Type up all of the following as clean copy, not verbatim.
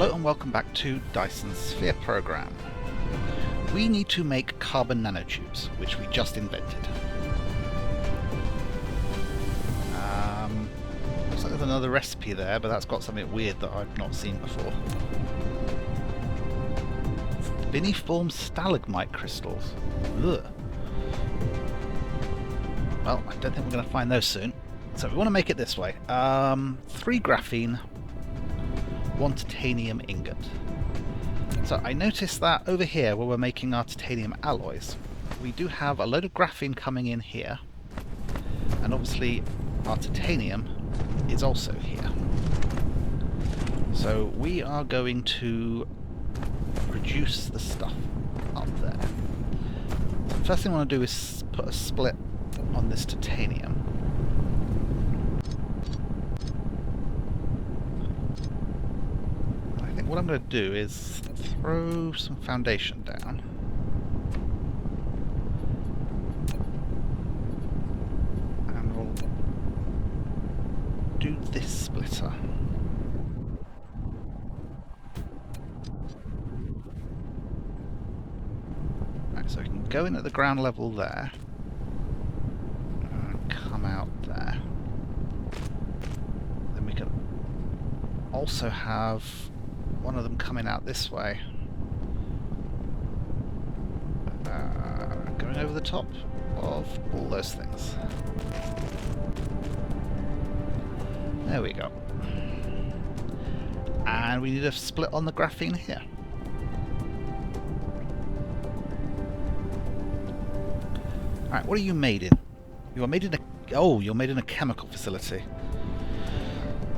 Hello and welcome back to Dyson Sphere Program. We need to make carbon nanotubes, which we just invented. Looks like there's another recipe there, but that's got something weird that I've not seen before. Spiniform stalagmite crystals. Ugh. Well, I don't think we're going to find those soon. So we want to make it this way. 3 graphene, 1 titanium ingot. So I noticed that over here where we're making our titanium alloys, we do have a load of graphene coming in here, and obviously our titanium is also here. So we are going to produce the stuff up there. So the first thing I want to do is put a split on this titanium. What I'm going to do is throw some foundation down. And we'll do this splitter. Right, so we can go in at the ground level there. And come out there. Then we can also have one of them coming out this way, going over the top of all those things. There we go. And we need a split on the graphene here. Alright, what are you made in? You are made in a... Oh, you're made in a chemical facility.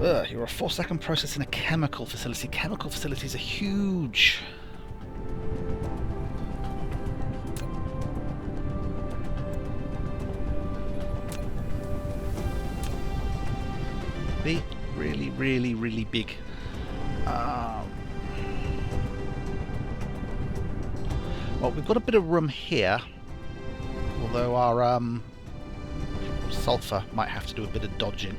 Ugh, you're a 4-second process in a chemical facility. Chemical facilities are huge. Be really, really, really big. Well, we've got a bit of room here, although our sulfur might have to do a bit of dodging.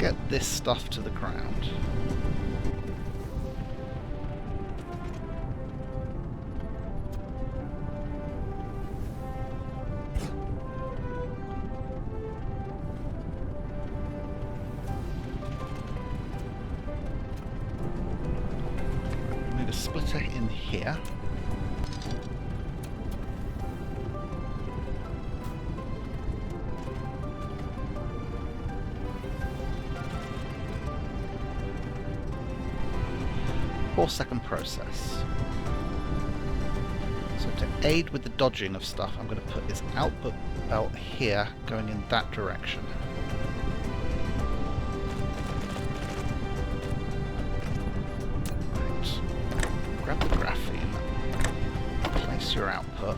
Get this stuff to the ground. We need a splitter in here. Four-second process. So to aid with the dodging of stuff, I'm going to put this output belt here going in that direction. Right. Grab the graphene, place your output.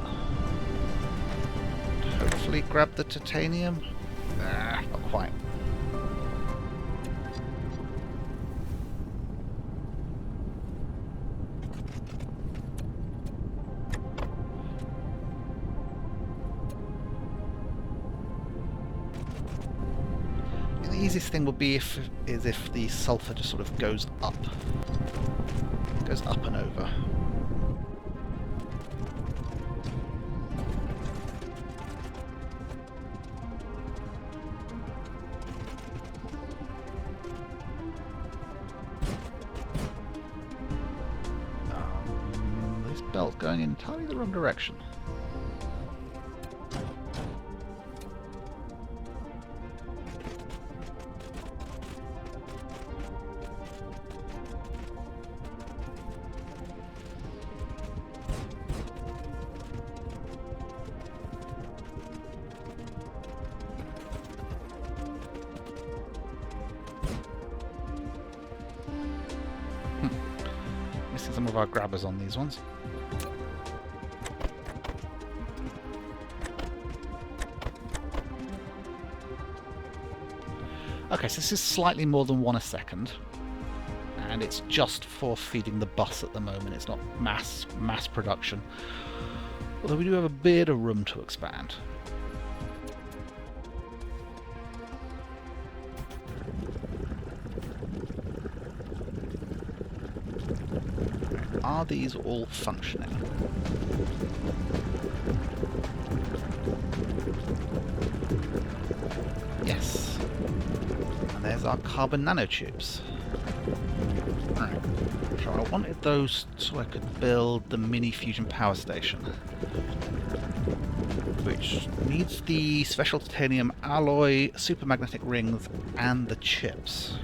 Hopefully grab the titanium. Not quite. The easiest thing would be if the sulfur just sort of goes up and over. This belt's going in entirely the wrong direction. Missing some of our grabbers on these ones. Okay, so this is slightly more than 1 a second. and it's just for feeding the bus at the moment. It's not mass production. Although we do have a bit of room to expand. Are these all functioning? Yes. And there's our carbon nanotubes. Right. So I wanted those so I could build the mini fusion power station, which needs the special titanium alloy, supermagnetic rings, and the chips.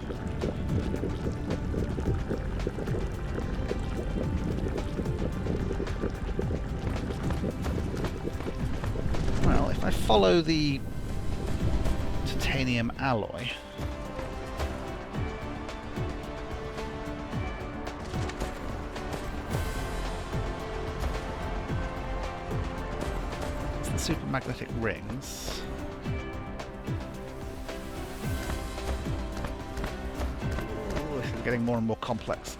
Well, if I follow the titanium alloy, it's the supermagnetic rings. Ooh, this is getting more and more complex.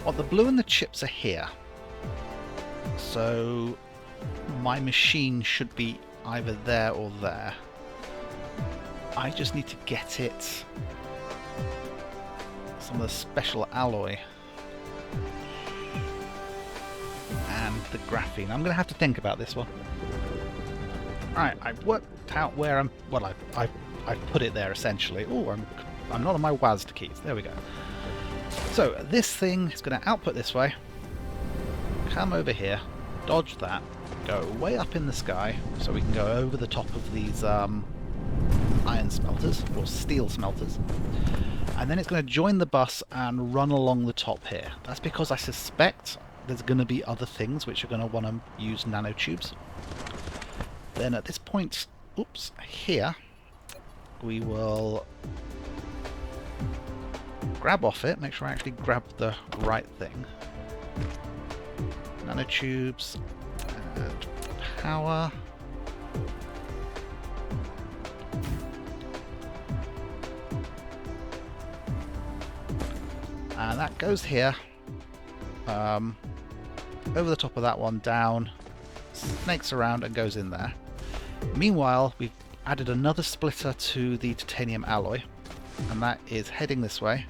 Well, the blue and the chips are here, so my machine should be either there or there. I just need to get it some of the special alloy and the graphene. I'm going to have to think about this one. Alright, I've worked out where I'm... well, I've put it there essentially. Oh, I'm not on my WASD keys. There we go. So this thing is going to output this way, come over here, dodge that, go way up in the sky so we can go over the top of these iron smelters, or steel smelters, and then it's going to join the bus and run along the top here. That's because I suspect there's going to be other things which are going to want to use nanotubes. Then at this point, oops, here, we will grab off it, make sure I actually grab the right thing. Nanotubes, and power. And that goes here, over the top of that one, down, snakes around and goes in there. Meanwhile, we've added another splitter to the titanium alloy, and that is heading this way.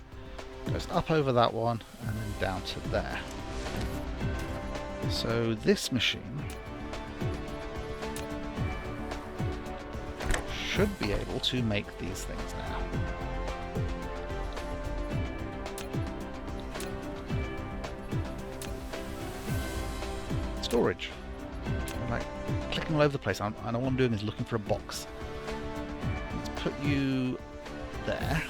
Goes up over that one and then down to there. So this machine should be able to make these things now. Storage. I'm like clicking all over the place, and all I'm doing is looking for a box. Let's put you there.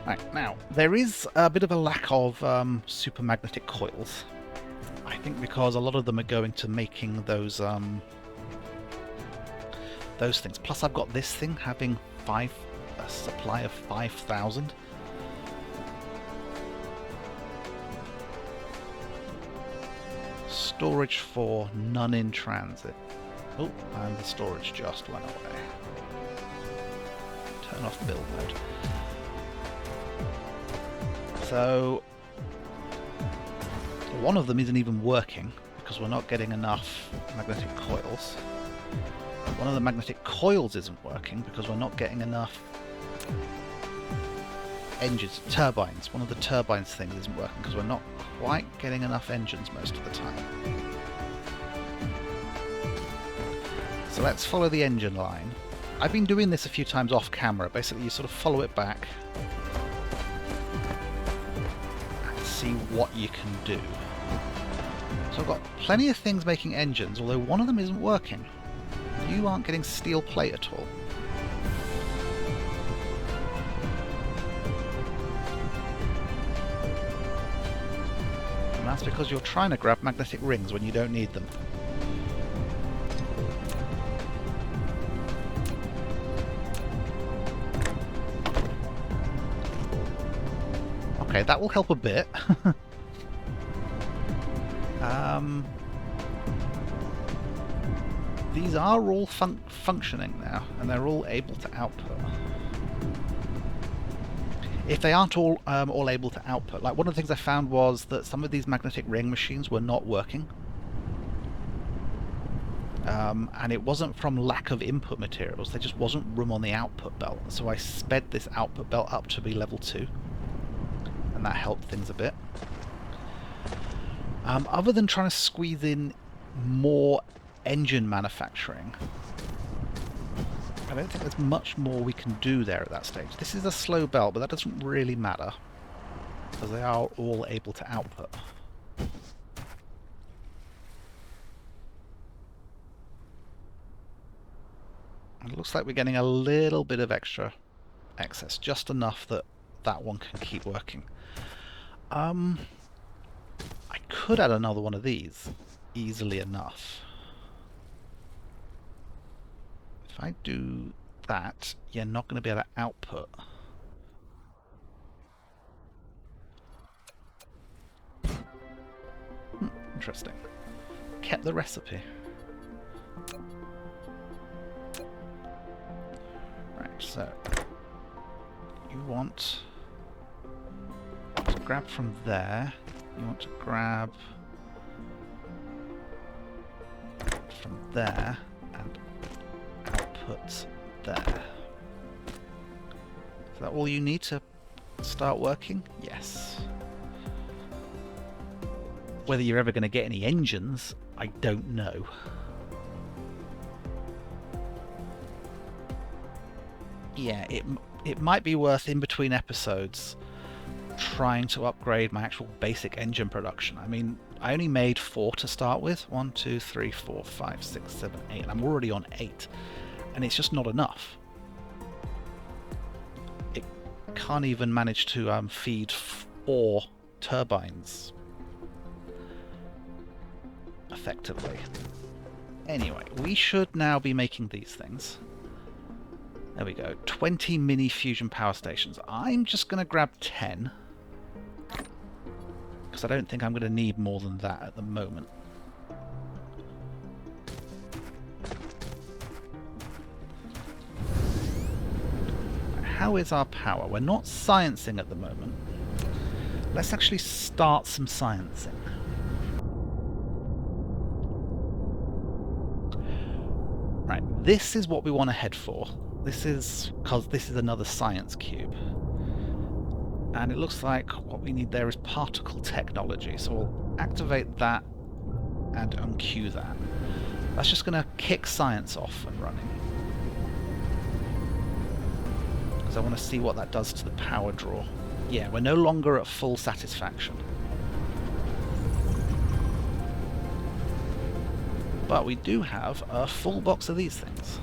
Right, now, there is a bit of a lack of supermagnetic coils. I think because a lot of them are going to making those things. Plus I've got this thing having a supply of 5,000. Storage for none in transit. Oh, and the storage just went away. Turn off build mode. So one of them isn't even working because we're not getting enough magnetic coils. One of the magnetic coils isn't working because we're not getting enough engines, turbines. One of the turbines things isn't working because we're not quite getting enough engines most of the time. So let's follow the engine line. I've been doing this a few times off camera. Basically you sort of follow it back and see what you can do. So I've got plenty of things making engines, although one of them isn't working. You aren't getting steel plate at all. And that's because you're trying to grab magnetic rings when you don't need them. Okay, that will help a bit. These are all functioning now, and they're all able to output. If they aren't all able to output, like one of the things I found was that some of these magnetic ring machines were not working. And it wasn't from lack of input materials, there just wasn't room on the output belt. So I sped this output belt up to be level 2. And that helped things a bit. Other than trying to squeeze in more engine manufacturing, I don't think there's much more we can do there at that stage. This is a slow belt, but that doesn't really matter, because they are all able to output. It looks like we're getting a little bit of extra excess, just enough that that one can keep working. I could add another one of these easily enough. If I do that, you're not going to be able to output. Interesting. Kept the recipe. Right, so you want to grab from there. You want to grab from there and output there. Is that all you need to start working? Yes. Whether you're ever going to get any engines, I don't know. Yeah, it might be worth in between episodes trying to upgrade my actual basic engine production. I mean, I only made 4 to start with. 1, 2, 3, 4, 5, 6, 7, 8. I'm already on 8. And it's just not enough. It can't even manage to feed 4 turbines effectively. Anyway, we should now be making these things. There we go. 20 mini fusion power stations. I'm just going to grab 10. Because I don't think I'm going to need more than that at the moment. How is our power? We're not sciencing at the moment. Let's actually start some sciencing. Right, this is what we want to head for. This is because this is another science cube. And it looks like what we need there is particle technology. So we'll activate that and unqueue that. That's just going to kick science off and running. Because I want to see what that does to the power draw. Yeah, we're no longer at full satisfaction. But we do have a full box of these things.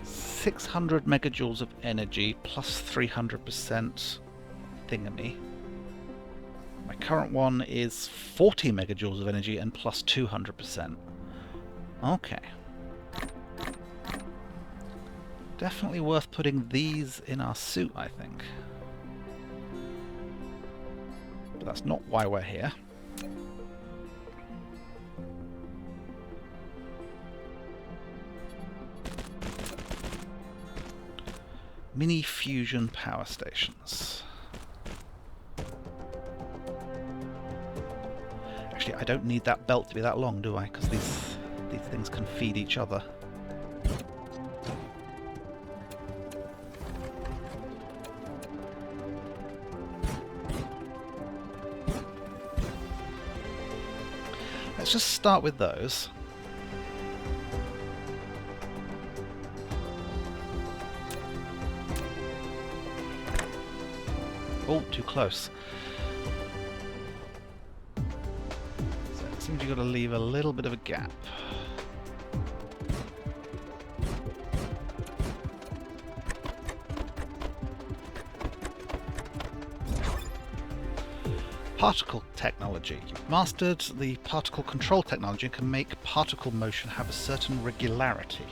.600 megajoules of energy plus 300% thingamy. My current one is 40 megajoules of energy and plus 200%. Okay. Definitely worth putting these in our suit, I think. But that's not why we're here. Mini fusion power stations. Actually, I don't need that belt to be that long, do I? Because these things can feed each other. Let's just start with those. Oh, too close. So it's seems you've got to leave a little bit of a gap. Particle technology. You've mastered the particle control technology and can make particle motion have a certain regularity.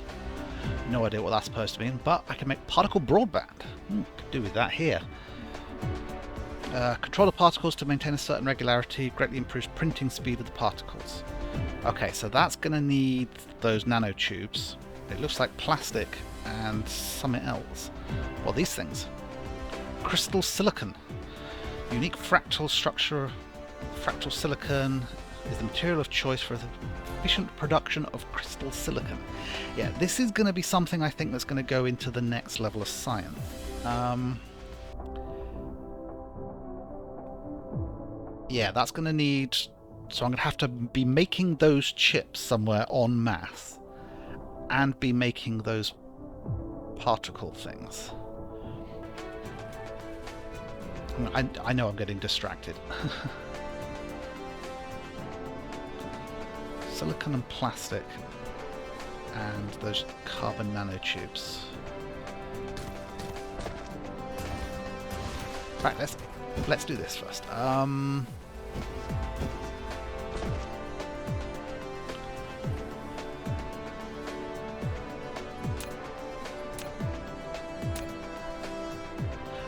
No idea what that's supposed to mean, but I can make particle broadband. Could do with that here. Control the particles to maintain a certain regularity, greatly improves printing speed of the particles. Okay, so that's going to need those nanotubes. It looks like plastic and something else. What are these things? Crystal silicon. Unique fractal structure. Fractal silicon is the material of choice for the efficient production of crystal silicon. Yeah, this is going to be something I think that's going to go into the next level of science. Yeah, that's going to need... So I'm going to have to be making those chips somewhere en masse and be making those particle things. I know I'm getting distracted. Silicon and plastic and those carbon nanotubes. Right, let's do this first.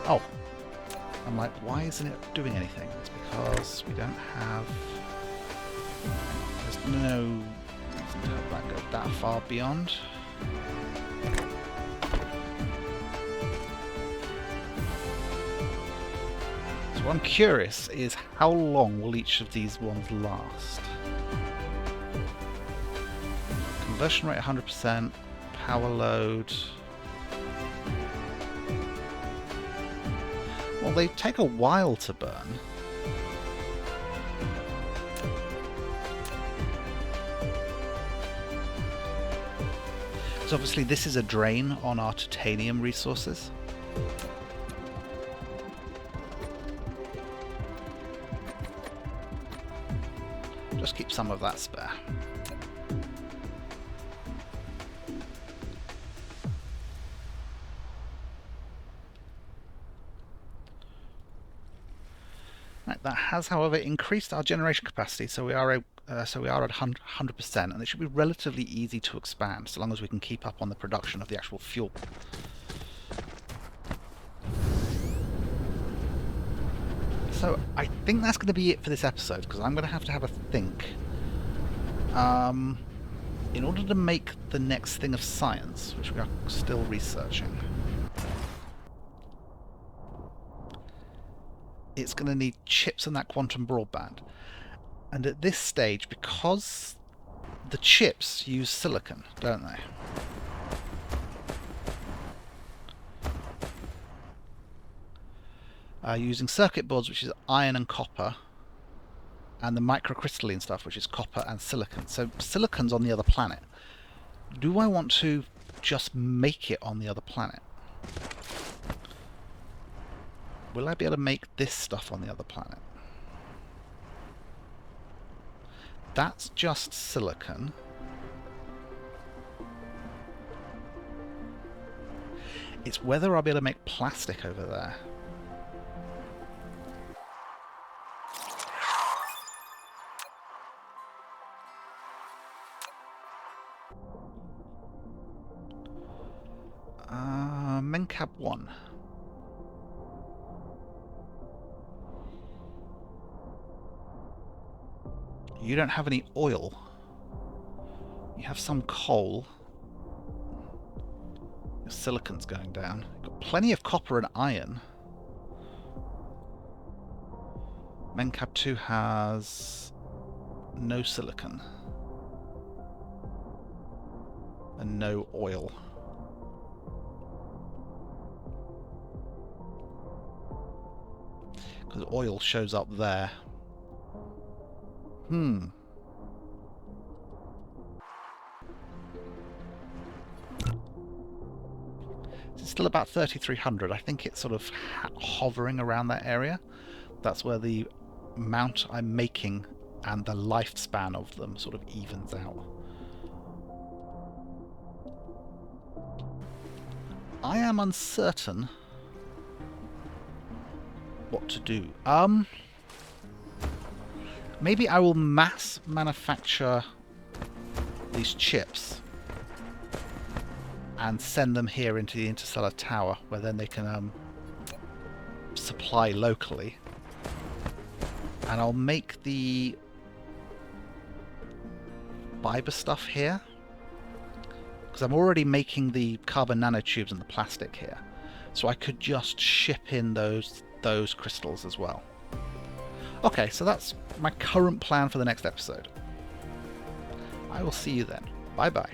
Oh, I'm like, why isn't it doing anything? It's because we don't have... There's no... Doesn't have that go that far beyond. So what I'm curious is how long will each of these ones last? Conversion rate 100%, power load... Well, they take a while to burn. So obviously this is a drain on our titanium resources. Just keep some of that spare. That has, however, increased our generation capacity, so we are at 100%, and it should be relatively easy to expand, so long as we can keep up on the production of the actual fuel. So I think that's going to be it for this episode, because I'm going to have a think. In order to make the next thing of science, which we are still researching, it's going to need chips and that quantum broadband. And at this stage, because the chips use silicon, don't they? Using circuit boards, which is iron and copper, and the microcrystalline stuff, which is copper and silicon. So silicon's on the other planet. Do I want to just make it on the other planet? Will I be able to make this stuff on the other planet? That's just silicon. It's whether I'll be able to make plastic over there. Mencab 1. You don't have any oil. You have some coal. Your silicon's going down. You've got plenty of copper and iron. Mencab 2 has no silicon. And no oil. Because oil shows up there. It's still about 3,300. I think it's sort of hovering around that area. That's where the amount I'm making and the lifespan of them sort of evens out. I am uncertain what to do. Maybe I will mass manufacture these chips and send them here into the interstellar tower, where then they can supply locally. And I'll make the fiber stuff here, because I'm already making the carbon nanotubes and the plastic here, so I could just ship in those crystals as well. Okay, so that's my current plan for the next episode. I will see you then. Bye bye.